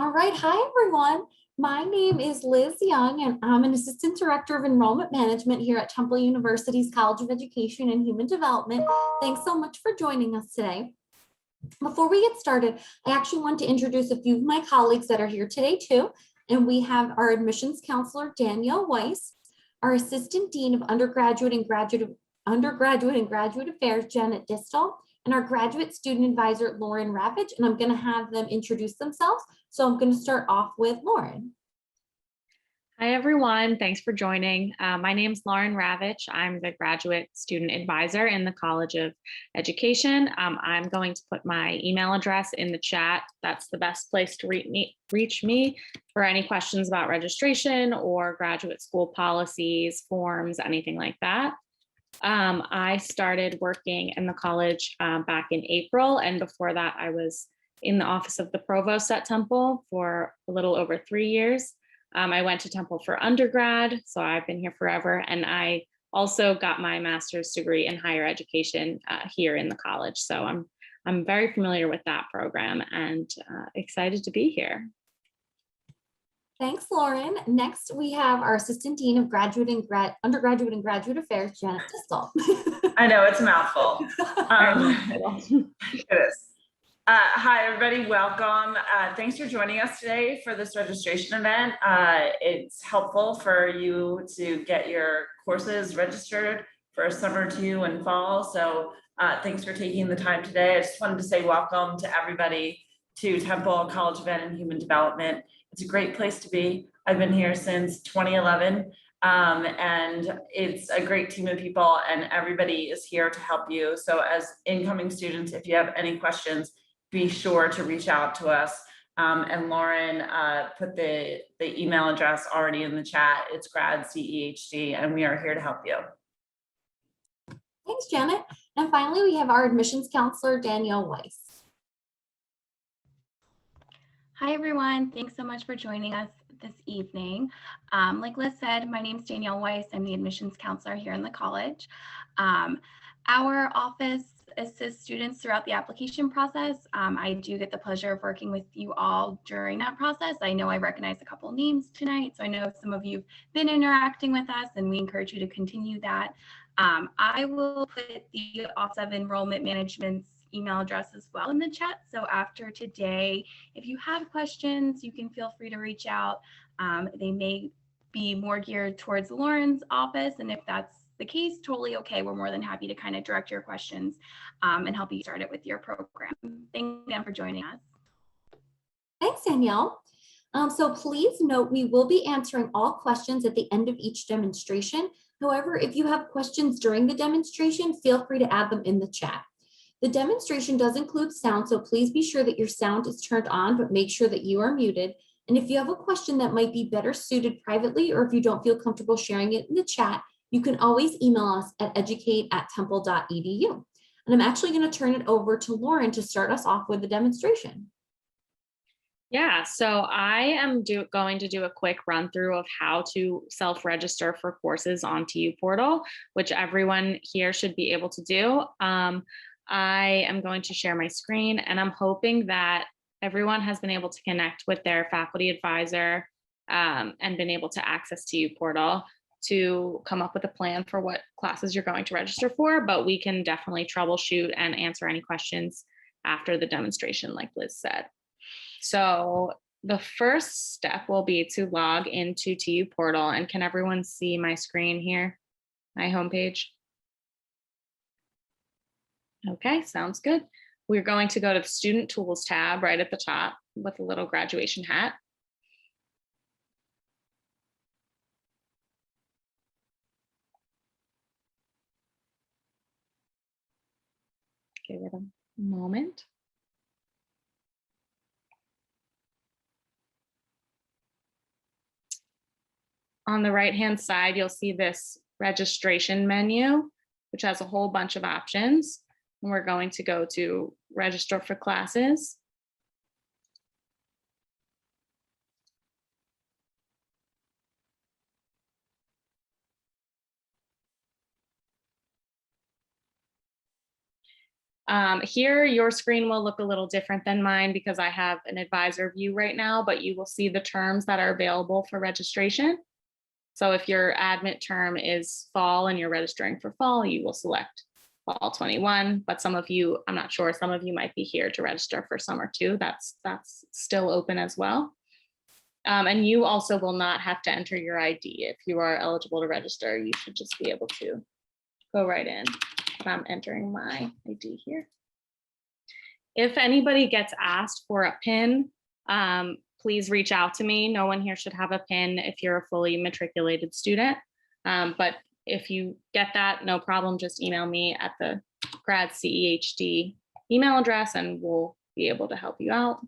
All right. Hi, everyone. My name is Liz Young, and I'm an Assistant Director of Enrollment Management here at Temple University's College of Education and Human Development. Thanks so much for joining us today. Before we get started, I actually want to introduce a few of my colleagues that are here today too. And we have our admissions counselor, Danielle Weiss, our Assistant Dean of Undergraduate and Graduate Affairs, Janet Distal, and our Graduate Student Advisor, Lauren Ravitch. And I'm going to have them introduce themselves. So I'm going to start off with Lauren. Hi, everyone. Thanks for joining. My name is Lauren Ravitch. I'm the Graduate Student Advisor in the College of Education. I'm going to put my email address in the chat. That's the best place to reach me for any questions about registration or graduate school policies, forms, anything like that. I started working in the college back in April, and before that I was in the Office of the Provost at Temple for a little over 3 years. I went to Temple for undergrad, so I've been here forever, and I also got my master's degree in higher education here in the college. So I'm very familiar with that program and excited to be here. Thanks, Lauren. Next, we have our Assistant Dean of Undergraduate and Graduate Affairs, Janet Distal. I know, it's a mouthful. It is. Hi, everybody. Welcome. Thanks for joining us today for this registration event. It's helpful for you to get your courses registered for summer 2 and fall. So thanks for taking the time today. I just wanted to say welcome to everybody to Temple College of Ed and Human Development. It's a great place to be. I've been here since 2011. And it's a great team of people, and everybody is here to help you. So as incoming students, if you have any questions, be sure to reach out to us. And Lauren put the email address already in the chat. It's grad CEHD, and we are here to help you. Thanks, Janet. And finally, we have our admissions counselor, Danielle Weiss. Hi, everyone. Thanks so much for joining us this evening. Like Liz said, my name is Danielle Weiss. I'm the admissions counselor here in the college. Our office assists students throughout the application process. I do get the pleasure of working with you all during that process. I know I recognize a couple names tonight, so I know some of you have been interacting with us, and we encourage you to continue that. I will put the Office of Enrollment Management's email address as well in the chat. So after today, if you have questions, you can feel free to reach out. They may be more geared towards Lauren's office, and if that's the case, totally okay. We're more than happy to kind of direct your questions and help you start it with your program. Thank you again for joining us. Thanks, Danielle. So please note, we will be answering all questions at the end of each demonstration. However, if you have questions during the demonstration, feel free to add them in the chat. The demonstration does include sound, so please be sure that your sound is turned on, but make sure that you are muted. And if you have a question that might be better suited privately, or if you don't feel comfortable sharing it in the chat, you can always email us at educate@temple.edu. And I'm actually going to turn it over to Lauren to start us off with the demonstration. Yeah, so I am going to do a quick run through of how to self-register for courses on TU Portal, which everyone here should be able to do. I am going to share my screen, and I'm hoping that everyone has been able to connect with their faculty advisor and been able to access TU Portal to come up with a plan for what classes you're going to register for, but we can definitely troubleshoot and answer any questions after the demonstration, like Liz said. So the first step will be to log into TU Portal, and can everyone see my screen here, my homepage? Okay, sounds good. We're going to go to the Student Tools tab right at the top with a little graduation hat. Give it a moment. On the right-hand side, you'll see this registration menu, which has a whole bunch of options. And we're going to go to register for classes. Here, your screen will look a little different than mine because I have an advisor view right now, but you will see the terms that are available for registration. So if your admit term is fall and you're registering for fall, you will select fall 21, but some of you, I'm not sure, some of you might be here to register for summer too. That's still open as well. And you also will not have to enter your ID. If you are eligible to register, you should just be able to go right in. But I'm entering my ID here. If anybody gets asked for a PIN, please reach out to me. No one here should have a PIN if you're a fully matriculated student. But if you get that, no problem, just email me at the grad CEHD email address and we'll be able to help you out.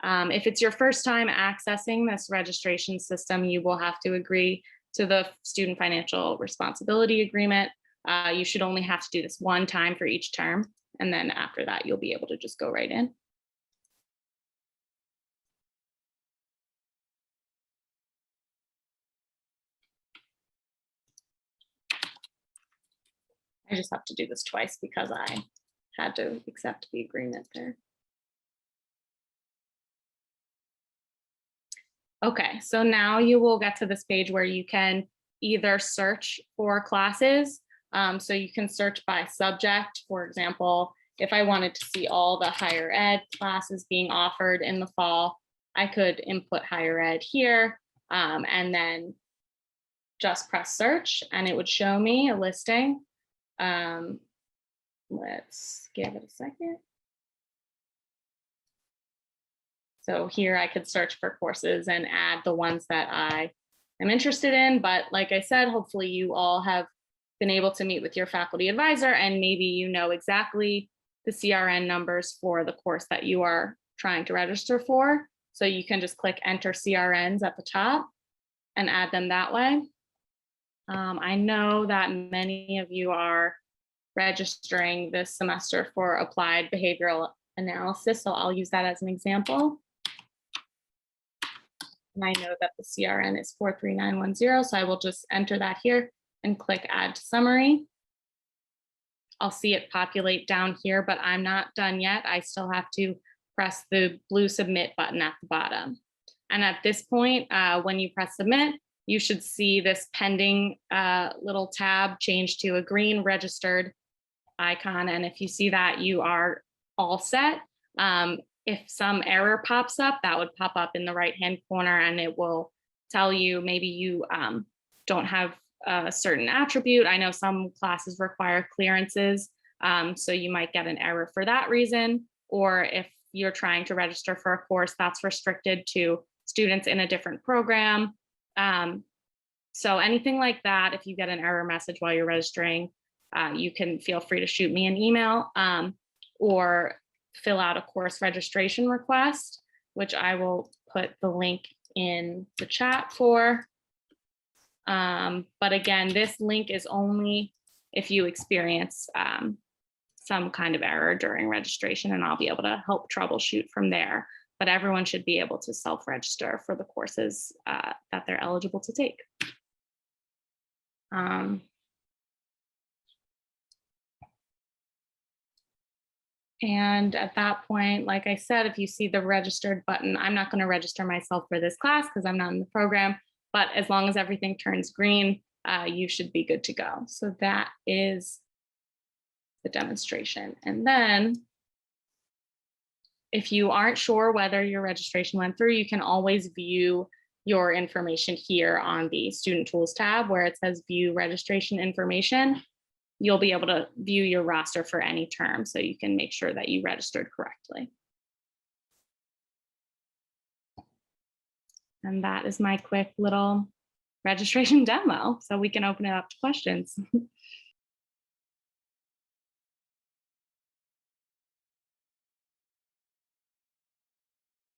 If it's your first time accessing this registration system, you will have to agree to the Student Financial Responsibility Agreement. You should only have to do this one time for each term. And then after that, you'll be able to just go right in. I just have to do this twice because I had to accept the agreement there. Okay, so now you will get to this page where you can either search for classes. So you can search by subject. For example, if I wanted to see all the higher ed classes being offered in the fall, I could input higher ed here and then just press search and it would show me a listing. Let's give it a second. So here I could search for courses and add the ones that I am interested in. But like I said, hopefully you all have been able to meet with your faculty advisor and maybe you know exactly the CRN numbers for the course that you are trying to register for. So you can just click enter CRNs at the top and add them that way. I know that many of you are registering this semester for applied behavioral analysis, so I'll use that as an example. And I know that the CRN is 43910, so I will just enter that here and click add to summary. I'll see it populate down here, but I'm not done yet. I still have to press the blue submit button at the bottom. And at this point, when you press submit, you should see this pending little tab change to a green registered icon. And if you see that, you are all set. If some error pops up, that would pop up in the right-hand corner and it will tell you maybe you don't have a certain attribute. I know some classes require clearances, so you might get an error for that reason. Or if you're trying to register for a course that's restricted to students in a different program. So anything like that, if you get an error message while you're registering, you can feel free to shoot me an email or fill out a course registration request, which I will put the link in the chat for. But again, this link is only if you experience some kind of error during registration, and I'll be able to help troubleshoot from there. But everyone should be able to self-register for the courses that they're eligible to take. And at that point, like I said, if you see the registered button, I'm not going to register myself for this class because I'm not in the program, but as long as everything turns green, you should be good to go. So that is the demonstration. And then if you aren't sure whether your registration went through, you can always view your information here on the Student Tools tab where it says View Registration Information. You'll be able to view your roster for any term, so you can make sure that you registered correctly. And that is my quick little registration demo, so we can open it up to questions.